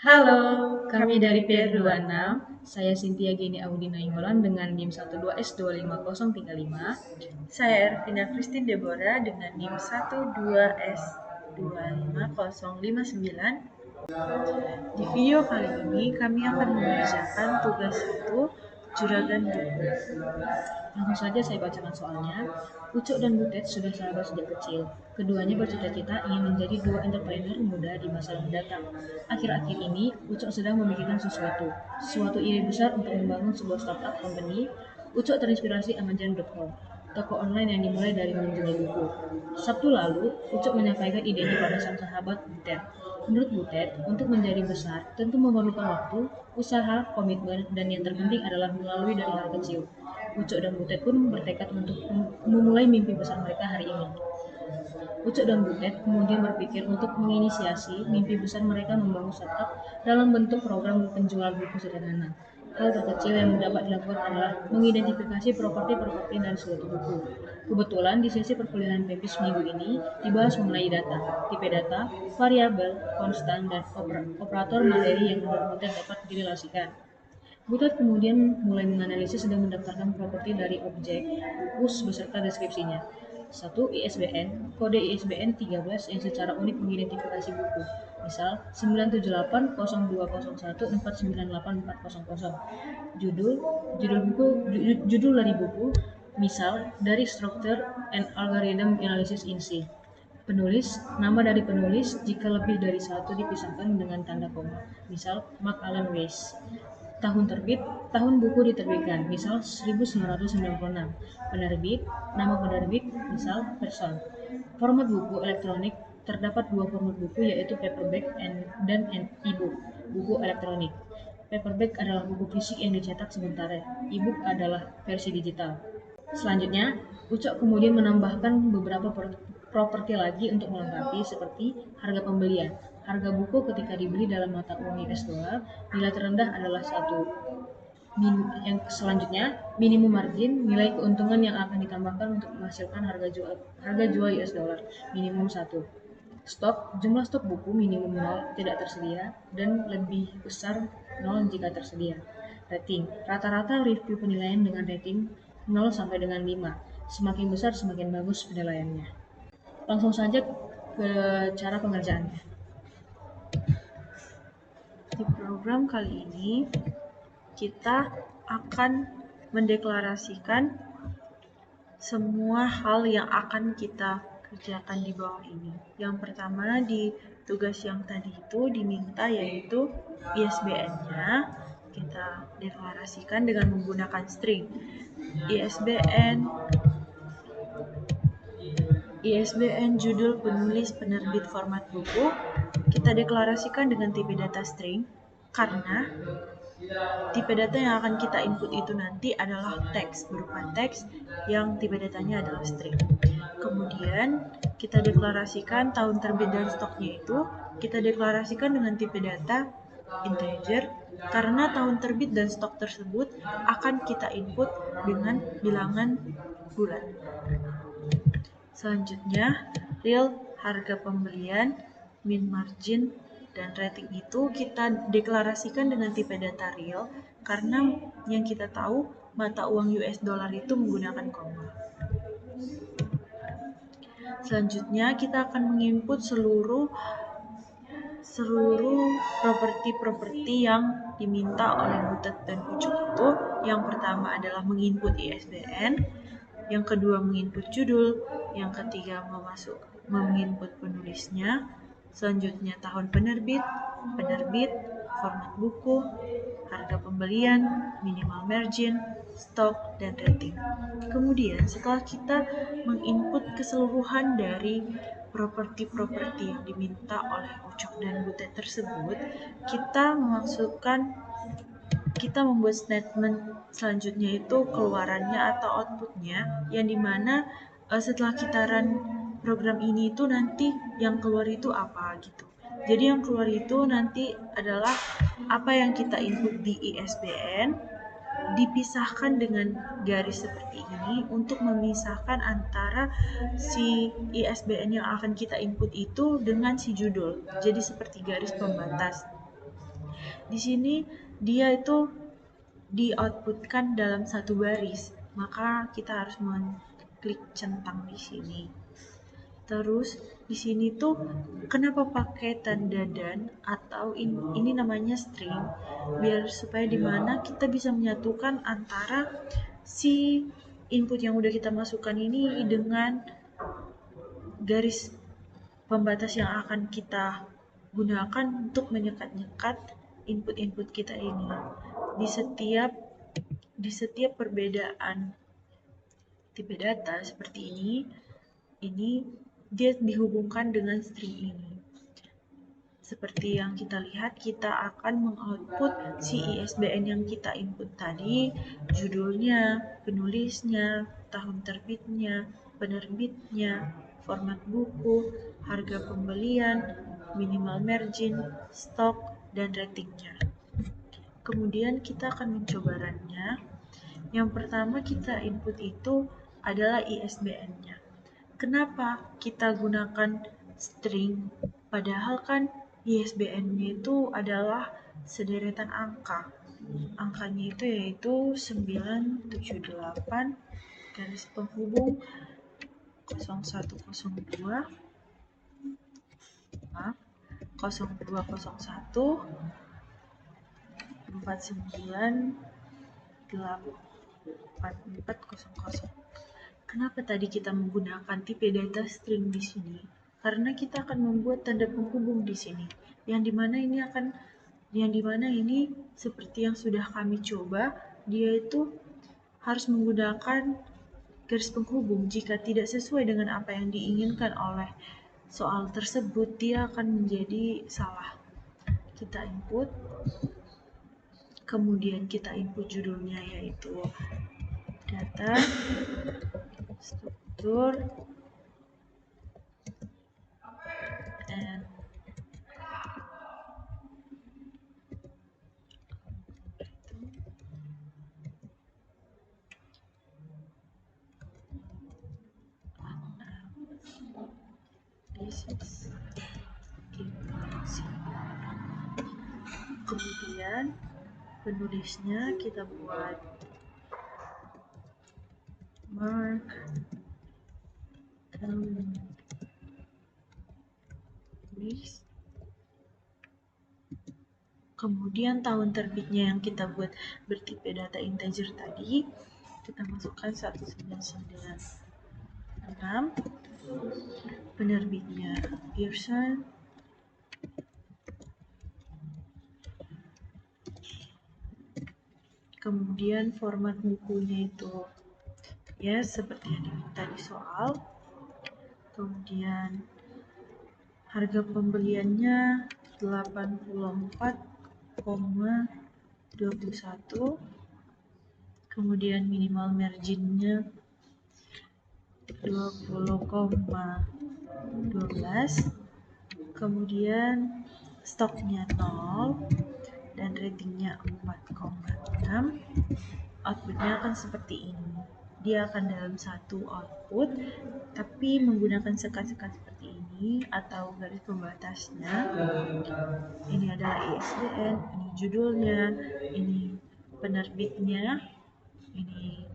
Halo, kami dari PR26. Saya Cynthia Geni Audi Nainggolan dengan NIM 12S25035. Saya Ervina Christine Deborah dengan NIM 12S25059. Di video kali ini kami akan mengerjakan tugas 1 juragan buku. Langsung saja saya bacakan soalnya. Ucok dan Butet sudah sahabat sejak kecil. Keduanya bercita-cita ingin menjadi dua entrepreneur muda di masa mendatang. Akhir-akhir ini, Ucok sedang memikirkan suatu ide besar untuk membangun sebuah startup company. Ucok terinspirasi Amazon.com, toko online yang dimulai dari menjual buku. Sabtu lalu, Ucok menyampaikan idenya pada sang sahabat Butet. Menurut Butet, untuk menjadi besar tentu memerlukan waktu, usaha, komitmen, dan yang terpenting adalah melalui dari hal kecil. Ucok dan Butet pun bertekad untuk memulai mimpi besar mereka hari ini. Ucok dan Butet kemudian berpikir untuk menginisiasi mimpi besar mereka membangun startup dalam bentuk program penjual buku sederhana. Hal terkecil yang dapat dilakukan adalah mengidentifikasi properti-properti dari suatu buku. Kebetulan di sesi perkuliahan PEPIS minggu ini dibahas mengenai data, tipe data, variabel, konstan, dan operator materi yang menurut Butet dapat direlasikan. Butet kemudian mulai menganalisis dan mendaftarkan properti dari objek buku beserta deskripsinya. 1. ISBN, kode ISBN 13 yang secara unik mengidentifikasi buku. Misal 9780201498400. Judul, judul dari buku, misal dari Structure and Algorithm Analysis in C. Penulis, nama dari penulis jika lebih dari satu dipisahkan dengan tanda koma, misal Mark Alan Weiss. Tahun terbit, tahun buku diterbitkan, misal 1996. Penerbit, nama penerbit, misal Person. Format buku elektronik, terdapat dua format buku yaitu paperback dan e-book, buku elektronik. Paperback adalah buku fisik yang dicetak sementara, e-book adalah versi digital. Selanjutnya, Ucok kemudian menambahkan beberapa properti lagi untuk melengkapi seperti harga pembelian. Harga buku ketika dibeli dalam mata uang US dollar, nilai terendah adalah 1. Yang selanjutnya, minimum margin, nilai keuntungan yang akan ditambahkan untuk menghasilkan harga jual US dollar, minimum 1. Stok, jumlah stok buku minimum 0 tidak tersedia dan lebih besar 0 jika tersedia. Rating, rata-rata review penilaian dengan rating 0 sampai dengan 5. Semakin besar semakin bagus penilaiannya. Langsung saja ke cara pengerjaannya. Di program kali ini kita akan mendeklarasikan semua hal yang akan kita kerjakan di bawah ini. Yang pertama di tugas yang tadi itu diminta yaitu ISBN-nya kita deklarasikan dengan menggunakan string. ISBN judul penulis penerbit format buku kita deklarasikan dengan tipe data string karena tipe data yang akan kita input itu nanti adalah teks, berupa teks yang tipe datanya adalah string. Kemudian kita deklarasikan tahun terbit dan stoknya itu kita deklarasikan dengan tipe data integer karena tahun terbit dan stok tersebut akan kita input dengan bilangan bulan. Selanjutnya, real harga pembelian, min margin, dan rating itu kita deklarasikan dengan tipe data real karena yang kita tahu mata uang US dollar itu menggunakan koma. Selanjutnya kita akan menginput seluruh properti-properti yang diminta oleh Butet dan Ucok itu. Yang pertama adalah menginput ISBN, yang kedua menginput judul, yang ketiga menginput penulisnya, selanjutnya tahun penerbit, format buku, harga pembelian, minimal margin, stok, dan rating. Kemudian setelah kita menginput keseluruhan dari properti-properti yang diminta oleh Ucok dan Butet tersebut, kita membuat statement selanjutnya itu keluarannya atau outputnya yang dimana setelah kita run program ini itu nanti yang keluar itu apa gitu. Jadi yang keluar itu nanti adalah apa yang kita input di ISBN dipisahkan dengan garis seperti ini untuk memisahkan antara si ISBN yang akan kita input itu dengan si judul. Jadi seperti garis pembatas. Di sini dia itu di-outputkan dalam satu baris, maka kita harus mengklik centang di sini. Terus di sini tuh kenapa pakai tanda dan atau ini namanya string, biar supaya dimana kita bisa menyatukan antara si input yang udah kita masukkan ini dengan garis pembatas yang akan kita gunakan untuk menyekat-nyekat input-input kita ini. Di setiap perbedaan tipe data seperti ini dia dihubungkan dengan string ini. Seperti yang kita lihat, kita akan mengoutput si ISBN yang kita input tadi, judulnya, penulisnya, tahun terbitnya, penerbitnya, format buku, harga pembelian, minimal margin, stok, dan ratingnya. Kemudian kita akan mencoba run-nya. Yang pertama kita input itu adalah ISBN-nya. Kenapa kita gunakan string? Padahal kan ISBN-nya itu adalah sederetan angka. Angkanya itu yaitu 978 garis penghubung 0102 0201 498400. Kenapa tadi kita menggunakan tipe data string di sini? Karena kita akan membuat tanda penghubung di sini, yang dimana ini seperti yang sudah kami coba, dia itu harus menggunakan garis penghubung. Jika tidak sesuai dengan apa yang diinginkan oleh soal tersebut, dia akan menjadi salah. Kita input, kemudian kita input judulnya yaitu data, struktur, and this is kemudian penulisnya kita buat Mark list. Kemudian tahun terbitnya yang kita buat bertipe data integer tadi, kita masukkan 1996. Penerbitnya Pearson. Kemudian format bukunya itu ya seperti yang diminta di soal. Kemudian harga pembeliannya 84,21. Kemudian minimal marginnya 20,12. Kemudian stoknya 0 dan ratingnya 4,6. Outputnya akan seperti ini. Dia akan dalam satu output, tapi menggunakan sekat-sekat seperti ini atau garis pembatasnya. Ini adalah ISBN, ini judulnya, ini penerbitnya, ini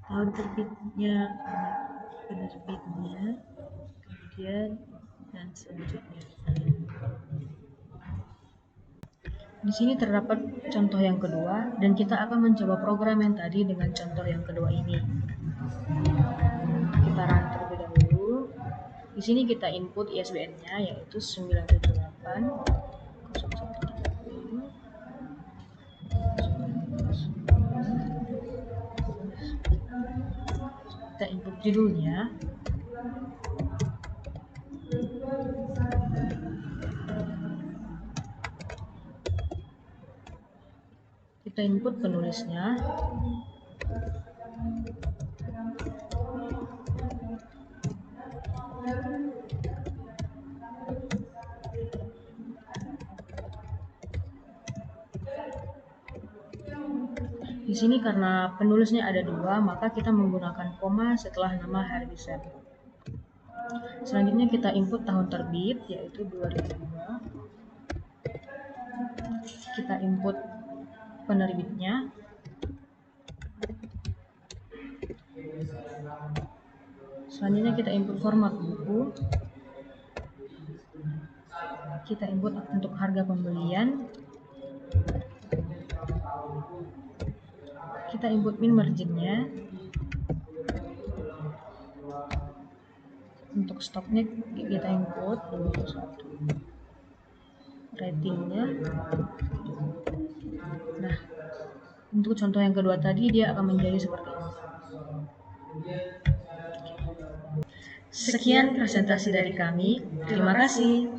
tahun terbitnya, penerbitnya, kemudian dan selanjutnya. Di sini terdapat contoh yang kedua, dan kita akan mencoba program yang tadi dengan contoh yang kedua ini. Kita run terlebih dahulu. Di sini kita input ISBN-nya yaitu 978 0130. Kita input judulnya. Kita input penulisnya. Di sini karena penulisnya ada 2, maka kita menggunakan koma setelah nama Harbison. Selanjutnya kita input tahun terbit yaitu 2002. kita input penerbitnya. Selanjutnya kita input format buku. Kita input untuk harga pembelian. Kita input min marginnya. Untuk stoknya kita input 21. Ratingnya. Nah, untuk contoh yang kedua tadi dia akan menjadi seperti ini. Sekian presentasi dari kami. Terima kasih.